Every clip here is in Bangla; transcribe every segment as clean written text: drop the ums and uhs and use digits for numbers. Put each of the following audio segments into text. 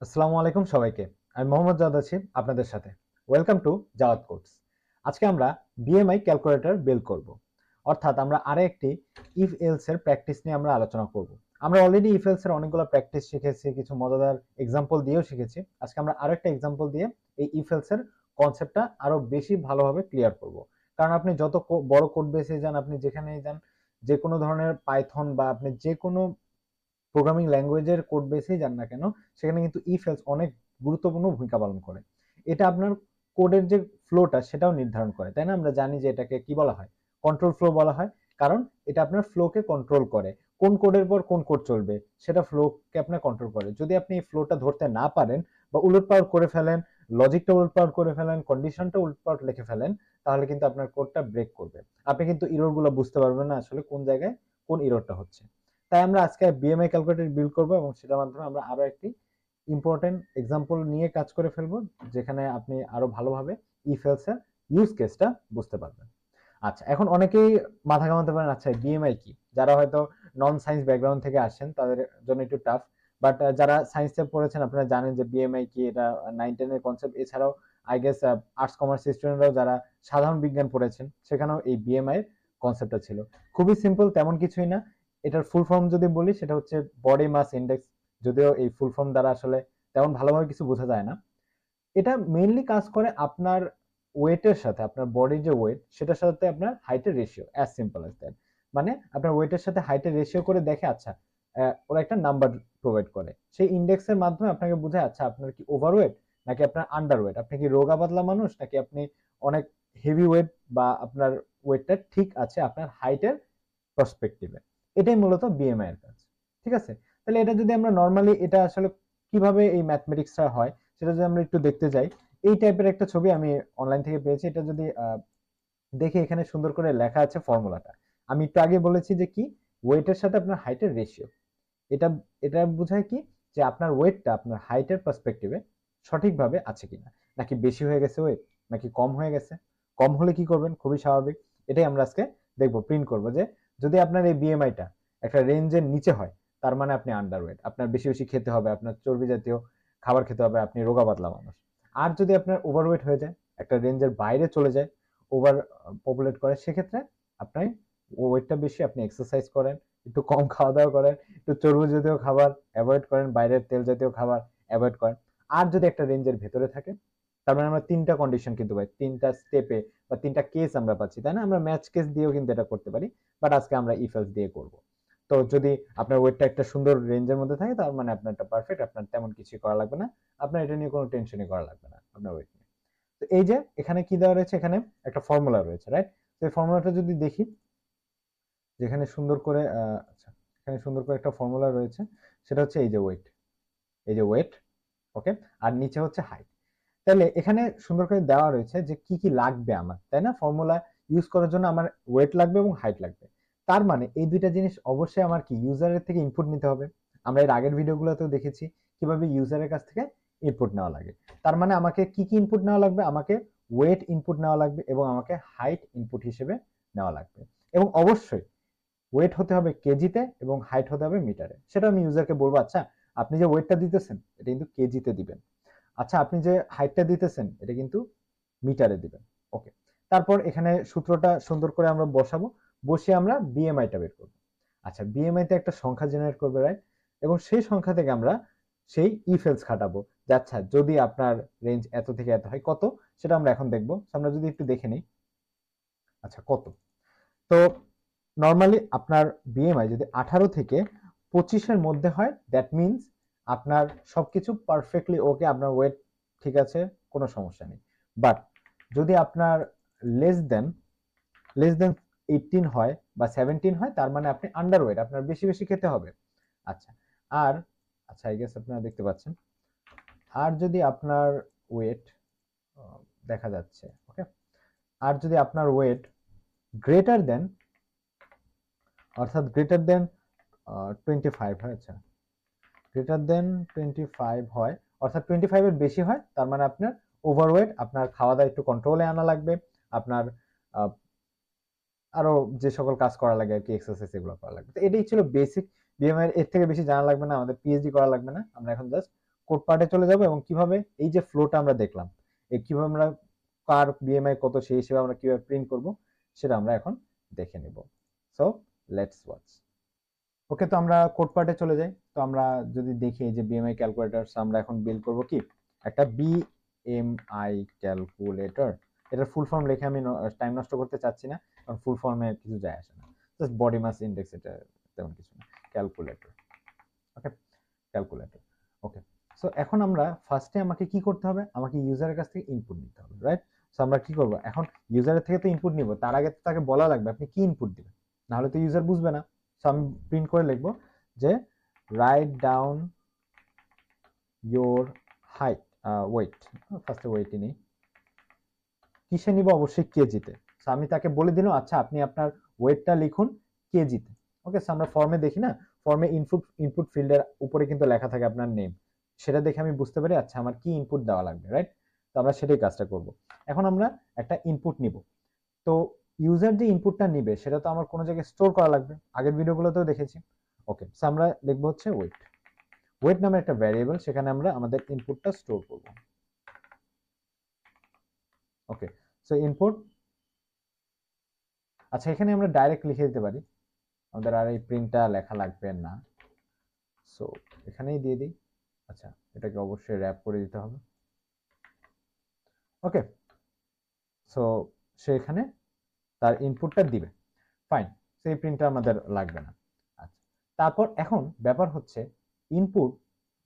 আসসালামু আলাইকুম সবাইকে। আমি মোহাম্মদ জাওয়াদ আছি আপনাদের সাথে। Welcome to Jawad codes. আজকে আমরা বিএমআই ক্যালকুলেটর বিল্ড করব। অর্থাৎ আমরা আরেকটি ইফ এলস এর প্র্যাকটিস নিয়ে আমরা আলোচনা করব। আমরা অলরেডি ইফ এলস এর অনেকগুলো প্র্যাকটিস শিখেছি, কিছু মজাদার এক্সাম্পল দিয়েও শিখেছি। আজকে আমরা আরেকটা এক্সাম্পল দিয়ে এই ইফ এলস এর কনসেপ্টটা আরো বেশি ভালোভাবে ক্লিয়ার করব। কারণ আপনি যত বড় কোড বেসে যান, আপনি যেখানেই যান, যে কোনো ধরনের পাইথন বা আপনি যে কোনো প্রোগ্রামিং ল্যাঙ্গুয়েজের কোড বেসেই যান না কেন, সেখানে কিন্তু ইফ এলস অনেক গুরুত্বপূর্ণ ভূমিকা পালন করে। এটা আপনার কোডের যে ফ্লোটা সেটাও নির্ধারণ করে, তাই না? আমরা জানি যে এটাকে কি বলা হয়, কন্ট্রোল ফ্লো বলা হয়। কারণ এটা আপনার ফ্লোকে কন্ট্রোল করে, কোন কোডের পর কোন কোড চলবে সেটা ফ্লোকে আপনার কন্ট্রোল করে। যদি আপনি এই ফ্লোটা ধরতে না পারেন বা উলটপালট করে ফেলেন, লজিকটা উলটপালট করে ফেলেন, কন্ডিশনটা উলটপালট লিখে ফেলেন, তাহলে কিন্তু আপনার কোডটা ব্রেক করবে। আপনি কিন্তু ইররগুলো বুঝতে পারবেন না আসলে কোন জায়গায় কোন ইররটা হচ্ছে। তাই আমরা আজকে বিএমআই ক্যালকুলেটর বিল্ড করব এবং সেটার মাধ্যমে আমরা আরো একটি ইম্পর্টেন্ট এক্সাম্পল নিয়ে কাজ করে ফেলবো, যেখানে আপনি আরো ভালোভাবে ইফ এলস এর ইউজ কেসটা বুঝতে পারবেন। আচ্ছা, এখন অনেকেই মাথা ঘামাতে পারেন, আচ্ছা বিএমআই কি? যারা হয়তো নন সায়েন্স ব্যাকগ্রাউন্ড থেকে আসেন তাদের জন্য একটু টাফ, বাট যারা সায়েন্সে পড়েছেন আপনারা জানেন যে বিএমআই কি। এটা 9-10 এর কনসেপ্ট। এছাড়াও আই গেস আর্টস কমার্স স্টুডেন্টরাও যারা সাধারণ বিজ্ঞান পড়েছেন সেখানেও এই বিএমআই এর কনসেপ্টটা ছিল। খুবই সিম্পল, তেমন কিছুই না। এটার ফুল ফর্ম যদি বলি সেটা হচ্ছে বডি মাস ইন্ডেক্স। যদিও এই ফুল ফর্ম দ্বারা আসলে তেমন ভালোভাবে কিছু বোঝা যায় না। এটা মেইনলি কাজ করে আপনার ওয়েটের সাথে, আপনার বডির যে ওয়েট সেটার সাথে আপনার হাইটের ratio, as simple as that. মানে আপনার ওয়েটের সাথে হাইটের রেশিও করে দেখে, আচ্ছা ওরা একটা নাম্বার প্রোভাইড করে, সেই ইন্ডেক্সের মাধ্যমে আপনাকে বোঝায় আচ্ছা আপনার কি ওভারওয়েট নাকি আপনার আন্ডার ওয়েট, আপনি কি রোগা পাতলা মানুষ নাকি আপনি অনেক হেভি ওয়েট, বা আপনার ওয়েটটা ঠিক আছে আপনার হাইটের পার্সপেক্টিভে। এটাই মূলত বিএমআই এর কাজ। ঠিক আছে? তাহলে এটা যদি আমরা নরমালি, এটা আসলে কিভাবে এই ম্যাথমেটিক্সটা হয় সেটা যদি আমরা একটু দেখতে যাই, এই টাইপের একটা ছবি আমি অনলাইন থেকে পেয়েছি। এটা যদি দেখি, এখানে সুন্দর করে লেখা আছে ফর্মুলাটা। আমি একটু আগে বলেছি যে কি, ওয়েটের সাথে আপনার হাইটের রেশিও। এটা এটা বোঝায় কি, যে আপনার ওয়েটটা আপনার হাইটের পার্সপেক্টিভে সঠিকভাবে আছে কিনা, নাকি বেশি হয়ে গেছে ওয়েট, নাকি কম হয়ে গেছে। কম হলে কি করবেন? খুবই স্বাভাবিক। এটাই আমরা আজকে দেখবো, প্রিন্ট করবো যে যদি আপনার এই বিএমআইটা একটা রেঞ্জের নিচে হয়, তার মানে আপনি আন্ডার ওয়েট, আপনার বেশি বেশি খেতে হবে, আপনার চর্বি জাতীয় খাবার খেতে হবে, আপনি রোগা পাতলা মানুষ। আর যদি আপনার ওভারওয়েট হয়ে যায়, একটা রেঞ্জের বাইরে চলে যায়, ওভার পপুলেট করে, সেক্ষেত্রে আপনি ওয়েটটা বেশি, আপনি এক্সারসাইজ করেন, একটু কম খাওয়া দাওয়া করেন, একটু চর্বি জাতীয় খাবার অ্যাভয়েড করেন, বাইরের তেল জাতীয় খাবার অ্যাভয়েড করেন। আর যদি একটা রেঞ্জের ভেতরে থাকে, তার মানে আমরা তিনটা কন্ডিশন কিন্তু পাই, তিনটা স্টেপে বা তিনটা কেস আমরা পাচ্ছি, তাই না? আমরা ম্যাচ কেস দিয়েও কিন্তু এটা করতে পারি, বাট আজকে আমরা ইফ এলস দিয়ে করব। তো যদি আপনার ওয়েটটা একটা সুন্দর রেঞ্জের মধ্যে থাকে, তার মানে আপনারটা পারফেক্ট, আপনার তেমন কিছুই করা লাগবে না, আপনার এটা নিয়ে কোনো টেনশনই করা লাগবে না আপনার ওয়েট নিয়ে। তো এই যে এখানে কি দেওয়া রয়েছে, এখানে একটা ফর্মুলা রয়েছে, রাইট? তো এই ফর্মুলাটা যদি দেখি, যেখানে সুন্দর করে আচ্ছা, এখানে সুন্দর করে একটা ফর্মুলা রয়েছে, সেটা হচ্ছে এই যে ওয়েট, এই যে ওয়েট, ওকে। আর নিচে হচ্ছে হাইট। তাহলে এখানে সুন্দর করে দেওয়া রয়েছে যে কি কি লাগবে আমার, তাই না? ফর্মুলা ইউজ করার জন্য আমার ওয়েট লাগবে এবং হাইট লাগবে। তার মানে এই দুইটা জিনিস অবশ্যই আমার কি ইউজারের থেকে ইনপুট নিতে হবে। আমরা এর আগের ভিডিওগুলোতেও দেখেছি কিভাবে ইউজারের কাছ থেকে ইনপুট নেওয়া লাগে। তার মানে আমাকে কি কি ইনপুট নেওয়া লাগবে? আমাকে ওয়েট ইনপুট নেওয়া লাগবে এবং আমাকে হাইট ইনপুট হিসেবে নেওয়া লাগবে। এবং অবশ্যই ওয়েট হতে হবে কেজিতে এবং হাইট হতে হবে মিটারে। সেটা আমি ইউজারকে বলবো, আচ্ছা আপনি যে ওয়েটটা দিতেছেন এটা কিন্তু কেজিতে দিবেন, আচ্ছা আপনি যে হাইটটা দিতেছেন এটা কিন্তু মিটারে দিবেন। ওকে। তারপর এখানে সূত্রটা সুন্দর করে আমরা বসাবো, বসিয়ে আমরা বিএমআইটা বের করবো। আচ্ছা, বিএমআই তে একটা সংখ্যা জেনারেট করবে, রাইট? এবং সেই সংখ্যা থেকে আমরা সেই ইফ এলস খাটাবো, যে আচ্ছা যদি আপনার রেঞ্জ এত থেকে এত হয় কত, সেটা আমরা এখন দেখবো। আমরা যদি একটু দেখে নিই, আচ্ছা কত। তো নর্মালি আপনার বিএমআই যদি 18 থেকে 25-এর মধ্যে হয়, দ্যাট মিনস আপনার সবকিছু পারফেক্টলি ওকে, আপনার ওয়েট ঠিক আছে, কোনো সমস্যা নেই। বাট যদি আপনার লেস দেন লেস দেন 18 হয় বা 17 হয়, তার মানে আপনি আন্ডার ওয়েট, আপনার বেশি বেশি খেতে হবে। আচ্ছা। আর আচ্ছা, আই গেস আপনারা দেখতে পাচ্ছেন। আর যদি আপনার ওয়েট দেখা যাচ্ছে, ওকে, আর যদি আপনার ওয়েট গ্রেটার দেন, অর্থাৎ গ্রেটার দেন 25 হয়, আচ্ছা গ্রেটার দেন 25 হয়, অর্থাৎ 25 এর বেশি হয়, তার মানে আপনার ওভারওয়েট, আপনার খাওয়া দাওয়া একটু কন্ট্রোলে আনা লাগবে, আপনার আহ, আরো যে সকল কাজ করা লাগে আর কি, এক্সারসাইজ এগুলো করা লাগবে। তো এটাই ছিল বেসিক বিএমআই এর। এর থেকে বেশি জানা লাগবে না, আমাদের পিএইচডি করা লাগবে না, আমরা এখন জাস্ট কোড পার্টে চলে যাব এবং কিভাবে এই যে ফ্লোটা আমরা দেখলাম, এই কিভাবে আমরা কার বিএমআই কত সেই হিসেবে আমরা কিভাবে প্রিন্ট করব সেটা আমরা এখন দেখে নেব। So let's watch. ওকে, তো আমরা কোড পার্টে চলে যাই। তো আমরা যদি দেখি যে বিএমআই ক্যালকুলেটর, আমরা এখন বিল্ড করব কি একটা বিএমআই ক্যালকুলেটর। এটার ফুল ফর্ম লিখে আমি টাইম নষ্ট করতে চাচ্ছি না, কারণ ফুল ফর্মে কিছু যায় আসে না, জাস্ট বডি মাস ইন্ডেক্স, এটা তেমন কিছু না। ক্যালকুলেটর, ওকে, ক্যালকুলেটর। ওকে, সো এখন আমরা ফার্স্টে আমাকে কি করতে হবে, আমাকে ইউজারের কাছ থেকে ইনপুট নিতে হবে, রাইট? সো আমরা কি করব, এখন ইউজারের থেকে তো ইনপুট নিব, তার আগে তো তাকে বলা লাগবে আপনি কি ইনপুট দিবেন, নাহলে তো ইউজার বুঝবে না। সো আমি প্রিন্ট করে লিখবো যে write down your height, weight, ফার্স্টে ওয়েটই নেই, কিসে নিব, অবশ্যই কেজিতে। সো আমি তাকে বলে দিলাম আচ্ছা আপনি আপনার ওয়েটটা লিখুন কেজিতে। ওকে, সো আমরা ফর্মে দেখি না, ফর্মে ইনপুট ফিল্ডের উপরে কিন্তু লেখা থাকে আপনার নেম, সেটা দেখে আমি বুঝতে পারি আচ্ছা আমার কি ইনপুট দেওয়া লাগবে, রাইট? তো আমরা সেটাই কাজটা করব। এখন আমরা একটা ইনপুট নিব, তো ইউজার যে ইনপুটটা নিবে সেটা তো আমার কোনো জায়গায় স্টোর করা লাগবে, আগের ভিডিওগুলোতেও দেখেছি। ওকে, সো আমরা লিখবো হচ্ছে ওয়েট, ওয়েট নামে একটা ভ্যারিয়েবল, সেখানে আমরা আমাদের ইনপুটটা স্টোর করব। ওকে, সো ইনপুট, আচ্ছা এখানে আমরা ডাইরেক্ট লিখে দিতে পারি, আমাদের আর এই প্রিন্টটা লেখা লাগবে না। সো এখানেই দিয়ে দিই। আচ্ছা, এটাকে অবশ্যই র্যাপ করে দিতে হবে। ওকে, সো সে এখানে তার ইনপুটটা দিবে, ফাইন, সেই প্রিন্টটা আমাদের লাগবে না। আচ্ছা, তারপর এখন ব্যাপার হচ্ছে ইনপুট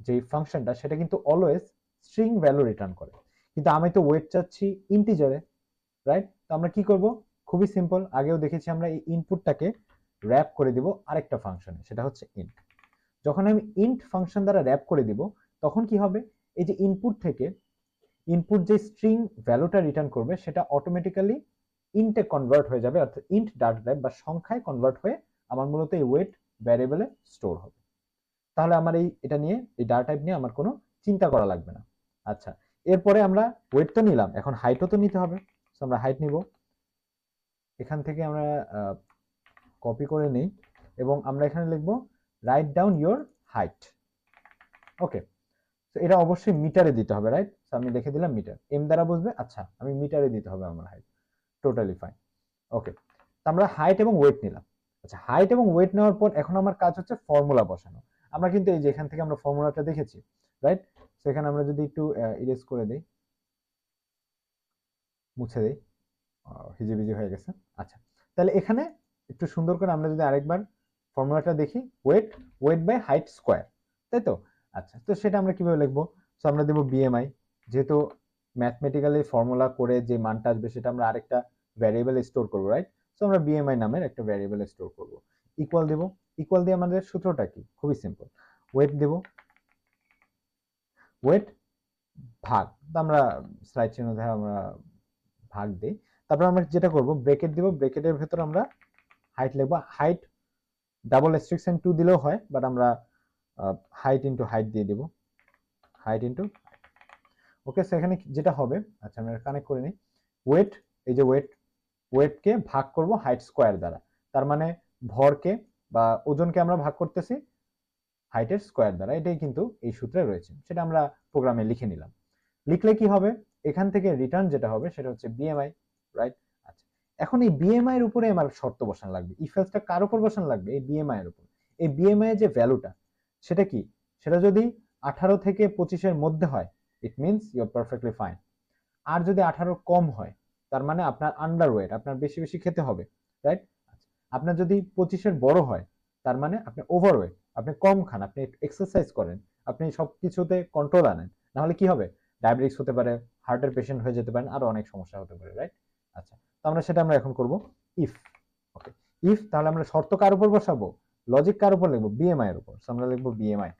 যে ফাংশনটা সেটা কিন্তু অলওয়েজ স্ট্রিং ভ্যালু রিটার্ন করে, কিন্তু আমি তো ওয়েট চাচ্ছি ইন্টিজারে, রাইট? তো আমরা কি করব, খুবই সিম্পল, আগেও দেখেছি আমরা এই ইনপুটটাকে র্যাপ করে দিব আরেকটা ফাংশনে, সেটা হচ্ছে ইন্ট। যখন আমি ইন্ট ফাংশন দ্বারা র্যাপ করে দিব তখন কি হবে, এই যে ইনপুট থেকে ইনপুট যে স্ট্রিং ভ্যালুটা রিটার্ন করবে সেটা অটোমেটিক্যালি ইন্টে কনভার্ট হয়ে যাবে, অর্থাৎ ইন্ট ডাটা টাইপ বা সংখ্যায় কনভার্ট হয়ে আমার মূলত এই ওয়েট ভ্যারিয়েবলে স্টোর হবে। তাহলে আমার এটা নিয়ে, এই ডাটা টাইপ নিয়ে আমার কোনো চিন্তা করা লাগবে না। আচ্ছা, এরপরে আমরা ওয়েট তো নিলাম, এখন হাইটও তো নিতে হবে। সো আমরা হাইট নিব, এখান থেকে আমরা কপি করে নেই এবং আমরা এখানে লিখবো রাইট ডাউন ইয়োর হাইট। ওকে, তো এটা অবশ্যই মিটারে দিতে হবে, রাইট? তো আমি লিখে দিলাম মিটার, এম দ্বারা বুঝবে, আচ্ছা আমি মিটারে দিতে হবে আমার হাইট, টোটালি ফাইন। ওকে, তো আমরা হাইট এবং ওয়েট নিলাম। আচ্ছা, হাইট এবং ওয়েট নেওয়ার পর এখন আমার কাজ হচ্ছে ফর্মুলা বসানো। আমরা কিন্তু এই যে এখান থেকে আমরা ফর্মুলাটা দেখেছি, রাইট? সেখানে আমরা যদি একটু ইরেজ করে দেই, মুছে দেই, হিজিবিজি হয়ে গেছে। আচ্ছা, তাহলে এখানে একটু সুন্দর করে আমরা যদি আরেকবার ফর্মুলাটা দেখি, weight, weight by height square, তাই তো? আচ্ছা, তো সেটা আমরা কিভাবে লিখবো, সো আমরা দেবো বিএমআই, যেহেতু ম্যাথমেটিক্যালি ফর্মুলা করে যে মানটা আসবে সেটা আমরা আরেকটা ভ্যারিয়েবল স্টোর করবো, রাইট? সো আমরা বিএমআই নামের একটা ভ্যারিয়েবল স্টোর করবো, ইকুয়াল দেবো, ইকুয়াল দিয়ে আমাদের সূত্রটা কি, খুবই সিম্পল, ওয়েট দেবো, ওয়েট ভাগ, আমরা স্লাইড চিহ্ন ধরে আমরা ভাগ দিই, তারপর আমরা যেটা করব ব্রেকেট দিব, ব্রেকেটের ভেতর আমরা হাইট লিখবো, হাইট ডাবল রেস্ট্রিকশন 2 দিলেও হয়, বাট আমরা হাইট ইনটু হাইট দিয়ে দিব, হাইট ইনটু। ওকে, সো এখানে যেটা হবে, আচ্ছা আমরা কানেক্ট করে নিই, ওয়েট, এই যে ওয়েট, ওয়েটকে ভাগ করব হাইট স্কোয়ার দ্বারা, তার মানে ভরকে বা ওজনকে আমরা ভাগ করতেছি হাইটের স্কোয়ার দ্বারা, এটাই কিন্তু এই সূত্রে রয়েছে, সেটা আমরা প্রোগ্রামে লিখে নিলাম। লিখলে কি হবে, এখান থেকে রিটার্ন যেটা হবে সেটা হচ্ছে বিএমআই, রাইট? আচ্ছা, এখন এই বিএমআই এর উপরে আমার শর্ত বসানো লাগবে, ইফ এলসটা কার উপর বসানো লাগবে, এই বিএমআই এর উপর। এই বিএমআই এর যে ভ্যালুটা সেটা কি, সেটা যদি 18 থেকে 25 এর মধ্যে হয়, it means you are perfectly fine. আর যদি 18 কম হয়, তার মানে আপনার আন্ডার ওয়েট, আপনার বেশি বেশি খেতে হবে, রাইট? আপনার যদি 25 এর বড় হয়, তার মানে আপনি ওভারওয়েট, আপনি কম খান, আপনি এক্সারসাইজ করেন, আপনি সবকিছুতে কন্ট্রোল আনেন, নাহলে কি হবে, ডায়াবেটিস হতে পারে, হার্টের পেশেন্ট হয়ে যেতে পারেন, আরো অনেক সমস্যা হতে পারে, রাইট? আচ্ছা, তো আমরা এখন করব ইফ। ওকে, ইফ, তাহলে আমরা শর্ত কার উপর বসাবো, লজিক কার উপর লিখবো, বিএমআই এর উপর, আমরা লিখবো বিএমআই।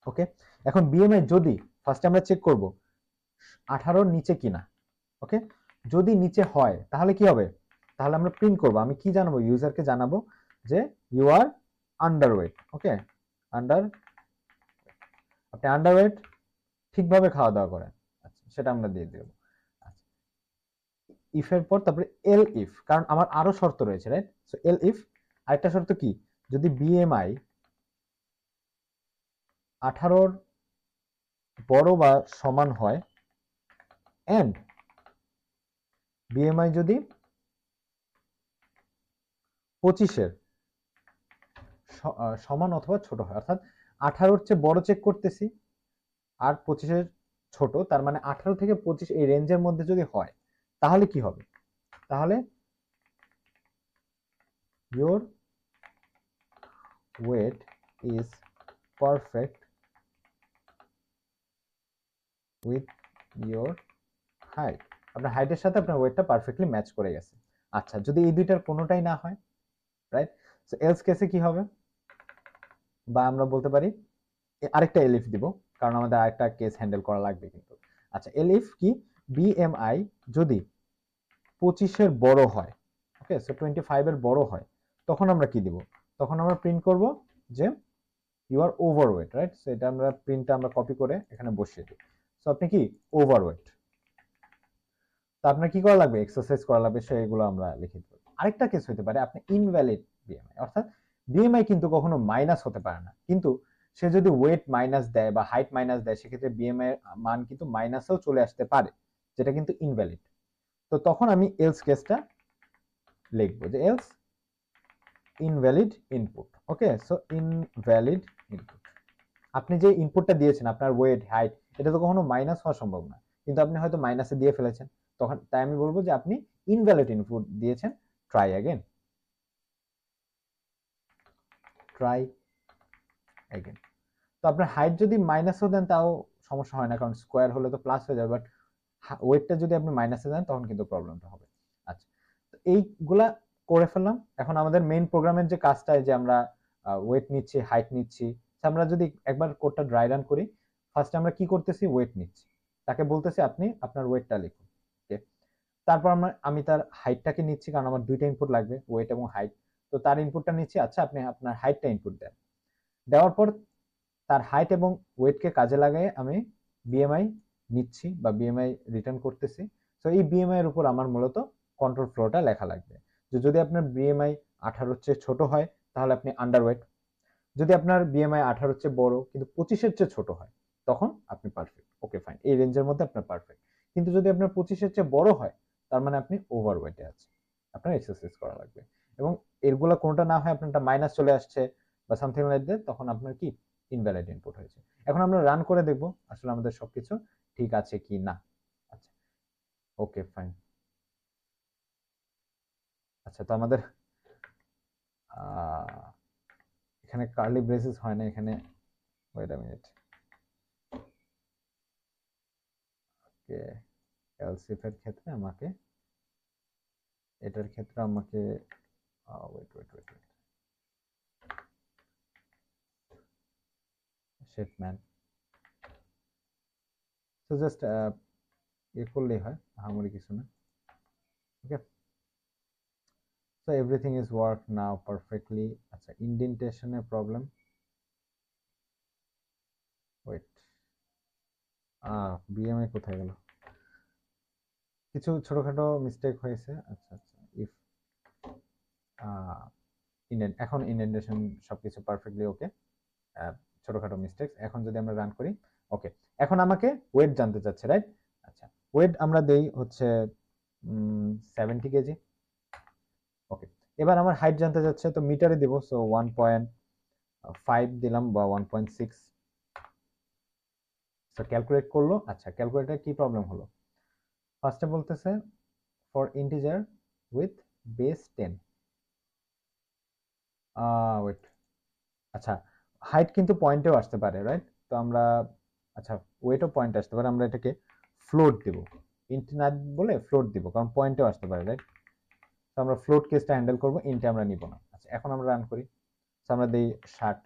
ওকে, এখন বিএমআই যদি ফার্স্টে আমরা চেক করব 18 নিচে কিনা। ওকে, যদি নিচে হয় তাহলে কি হবে, তাহলে আমরা প্রিন্ট করব, আমি কি জানাবো, ইউজারকে জানাবো যে you are underweight. Okay, under, আপনি আন্ডারওয়েট, ঠিকভাবে খাওয়া দাওয়া করেন, আচ্ছা সেটা আমরা দিয়ে দেব। আচ্ছা, ইফের পর তারপরে এল ইফ, কারণ আমার আরো শর্ত রয়েছে, রাইট? সো এল ইফ, আরেকটা শর্ত কি, যদি বিএমআই 18 বড় বা সমান হয় এন্ড বিএমআই যদি 25-এর সমান অথবা ছোট হয়, অর্থাৎ 18-র চেয়ে বড় চেক করতেছি আর 25-এর ছোট, তার মানে 18 থেকে 25 এই রেঞ্জের মধ্যে যদি হয় তাহলে কি হবে? তাহলে your weight is perfect with your height, আপনার হাইটের সাথে আপনার ওয়েটটা পারফেক্টলি ম্যাচ করে গেছে। আচ্ছা, যদি এই দুইটার কোনোটাই না হয়, রাইট, সো এলস কেসে কি হবে? বা আমরা বলতে পারি আরেকটা এলিফ দিব, কারণ আমাদের আরেকটা কেস হ্যান্ডেল করা লাগবে কিন্তু। আচ্ছা, এলিফ কি? বিএমআই যদি 25-এর বড় হয়, ওকে, সো 25-এর বড় হয়, তখন আমরা কি দিব? তখন আমরা প্রিন্ট করব যে you are overweight, right? So এটা আমরা প্রিন্টটা আমরা কপি করে এখানে বসিয়ে দিই। সো আপনি কি ওভারওয়েট, তো আপনার কি করা লাগবে? এক্সারসাইজ করা লাগবে, সেগুলো আমরা লিখে দেব। আরেকটা কেস হতে পারে আপনি ইনভ্যালিড বিএমআই, অর্থাৎ বিএমআই কিন্তু কখনো মাইনাস হতে পারে না, কিন্তু সে যদি ওয়েট মাইনাস দেয় বা হাইট মাইনাস দেয়, সেক্ষেত্রে বিএমআই এর মান কিন্তু মাইনাসেও চলে আসতে পারে, যেটা কিন্তু ইনভ্যালিড। তো তখন আমি এলস কেসটা লিখবো যে এলস ইনভ্যালিড ইনপুট, ওকে, সো ইনভ্যালিড ইনপুট। আপনি যে ইনপুটটা দিয়েছেন, আপনার ওয়েট, হাইট, এটা তো কখনো মাইনাস হওয়া সম্ভব না, কিন্তু আপনি হয়তো মাইনাসে দিয়ে ফেলেছেন, তখন তাই আমি বলবো যে আপনি ইনভ্যালিড ইনপুট দিয়েছেন, ট্রাই অ্যাগেন, ট্রাই অ্যাগেন। তো আপনার হাইট যদি মাইনাসও দেন তাও সমস্যা হয় না, কারণ স্কোয়ার হলে তো প্লাস হয়ে যাবে, বাট ওয়েটটা যদি আপনি মাইনাসে দেন তখন কিন্তু প্রবলেমটা হবে। আচ্ছা, তো এইগুলা করে ফেললাম। এখন আমাদের মেইন প্রোগ্রামের যে কাজটা, যে আমরা ওয়েট নিচ্ছি, হাইট নিচ্ছি, আমরা যদি একবার কোডটা ড্রাই রান করি, ফার্স্টে আমরা কি করতেছি? ওয়েট নিচ্ছি, তাকে বলতেছি আপনি আপনার ওয়েটটা লিখুন, ওকে। তারপর আমি তার হাইটটাকে নিচ্ছি, কারণ আমার দুইটা ইনপুট লাগবে, ওয়েট এবং হাইট। তো তার ইনপুটটা নিচ্ছি, আচ্ছা আপনি আপনার হাইটটা ইনপুট দেন। দেওয়ার পর তার হাইট এবং ওয়েটকে কাজে লাগাই আমি বিএমআই নিচ্ছি বা বিএমআই রিটার্ন করতেছি। তো এই বিএমআই এর উপর আমার মূলত কন্ট্রোল ফ্লোটা লেখা লাগবে, যে যদি আপনার বিএমআই 18-র চেয়ে ছোট হয় তাহলে আপনি আন্ডারওয়েট, যদি আপনার বিএমআই 18-র চেয়ে বড় কিন্তু 25-এর চেয়ে ছোট হয় তখন আপনি পারফেক্ট, ওকে ফাইন, এই রেঞ্জের মধ্যে আপনার পারফেক্ট। কিন্তু যদি আপনার 25-এর চেয়ে বড় হয়, তার মানে আপনি ওভারওয়েটে আছেন, আপনার এক্সারসাইজ করা লাগবে। এবং এরগুলা কোনটা না হয়, আপনারটা মাইনাস চলে আসছে বা সামথিং লাইক দ্যাট, তখন আপনার কি ইনভ্যালিড ইনপুট হয়েছে। এখন আমরা রান করে দেখব আসলে আমাদের সবকিছু ঠিক আছে কি না। আচ্ছা, ওকে ফাইন। আচ্ছা, তো আমাদের এখানে কার্লি ব্রেসেস হয় না, এখানে wait a minute, okay, else if এর ক্ষেত্রে আমাকে, এটার ক্ষেত্রে আমাকে ওয়েট ওয়েট ওয়েট ওয়েট শেপম্যান, তো জাস্ট এ করলেই হয়, আহামরি কিছু না, ওকে। So everything is work now perfectly. আচ্ছা, ইন্ডেন্টেশনের প্রবলেম, ওয়েট, বিএমআই কোথায় গেল? কিছু ছোটখাটো মিস্টেক হয়েছে। আচ্ছা আচ্ছা, ইফ এখন ইন্ডেন্টেশন সবকিছু পারফেক্টলি ওকে, ছোটখাটো মিস্টেক। এখন যদি আমরা রান করি, ওকে, এখন আমাকে ওয়েট জানতে চাচ্ছে, রাইট? আচ্ছা, ওয়েট আমরা দেই হচ্ছে 70 কেজি, ওকে। এবার আমার হাইট জানতে চাচ্ছে, তো মিটারে দিব, সো 1.5 দিলাম বা 1.6, সো ক্যালকুলেট করলো। আচ্ছা, ক্যালকুলেটর কি প্রবলেম হলো? ফার্স্টে বলতেছে for integer with base 10, wait, আচ্ছা, হাইট কিন্তু পয়েন্টেও আসতে পারে, রাইট? তো আমরা, আচ্ছা, ওয়েটও পয়েন্ট আসতে পারে, আমরা এটাকে ফ্লোট দিব, ইন্ট না বলে ফ্লোট দিব, কারণ পয়েন্টেও আসতে পারে, রাইট? তো আমরা ফ্লোট কেসটা হ্যান্ডেল করবো, ইন্টে আমরা নিব না। আচ্ছা, এখন আমরা রান করি, তো আমরা দিই 60,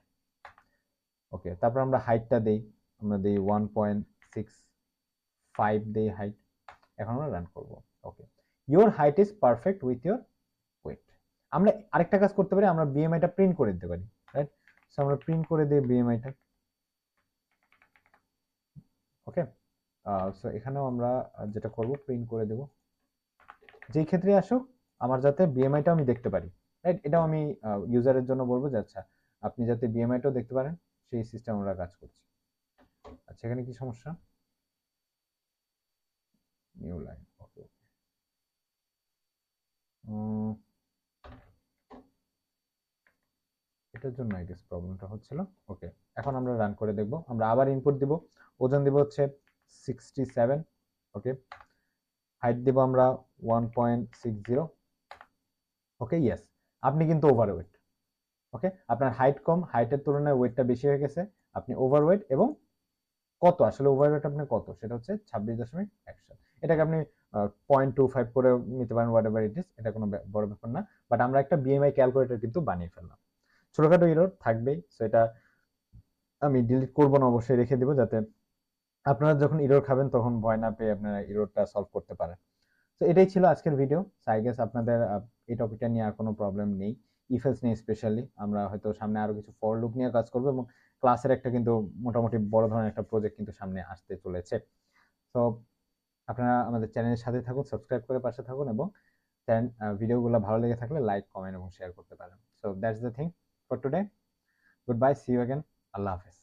ওকে। তারপর আমরা হাইটটা দেই, আমরা দিই 1.65 দেই হাইট। এখন আমরা রান করব, okay. Your height is perfect with your weight. আমরা আরেকটা কাজ করতে পারি, আমরা বিএমআইটা প্রিন্ট করে দিতে পারি, রাইট? সো আমরা প্রিন্ট করে দিই বিএমআইটা, ওকে। সো এখানেও আমরা যেটা করব, প্রিন্ট করে দেব, যেই ক্ষেত্রে আসুক আমার যাতে বিএমআইটা আমি দেখতে পারি, রাইট? এটাও আমি ইউজারের জন্য বলবো যে আচ্ছা আপনি যাতে বিএমআইটাও দেখতে পারেন, সেই সিস্টেম আমরা কাজ করছি। আচ্ছা, এখানে কি সমস্যা? নিউ লাইন, ওকে। এটার জন্য আই গেস প্রবলেমটা হচ্ছিল। ওকে, এখন আমরা রান করে দেখব। আমরা আবার ইনপুট দিব, ওজন দিব হচ্ছে 67। ওকে, হাইট দিব আমরা 1.60। ওকে, ইয়েস, আপনি কিন্তু ওভারওয়েট। ওকে, আপনার হাইট কম, হাইটের তুলনায় ওয়েটটা বেশি হয়ে গেছে, আপনি ওভারওয়েট। এবং কত আসলে ওভারওয়েট আপনি কত, সেটা হচ্ছে 26.1। এটাকে আপনি 0.25 করে নিতে পারেন, হোয়াট এভার ইট ইস, এটা কোনো বড় ব্যাপার না। বাট আমরা একটা বিএমআই ক্যালকুলেটর কিন্তু বানিয়ে ফেললাম। ছোটখাটো ইরর থাকবেই, সো এটা আমি ডিলিট করবো না, অবশ্যই রেখে দিব, যাতে আপনারা যখন ইরর খাবেন তখন ভয় না পেয়ে আপনারা ইররটা সলভ করতে পারেন। তো এটাই ছিল আজকের ভিডিও। আই গেস আপনাদের এই টপিকটা নিয়ে আর কোনো প্রবলেম নেই, ইফেলস নিয়ে স্পেশালি। আমরা হয়তো সামনে আরো কিছু ফর লুপ নিয়ে কাজ করবো, এবং ক্লাসের একটা কিন্তু মোটামুটি বড় ধরনের একটা প্রজেক্ট কিন্তু সামনে আসতে চলেছে। তো আপনারা আমাদের চ্যানেলের সাথে থাকুন, সাবস্ক্রাইব করে পাশে থাকুন, এবং ভিডিওগুলো ভালো লেগে থাকলে লাইক, কমেন্ট এবং শেয়ার করতে পারেন। So that's the thing for today. Good bye, see you again, আল্লাহ হাফেজ।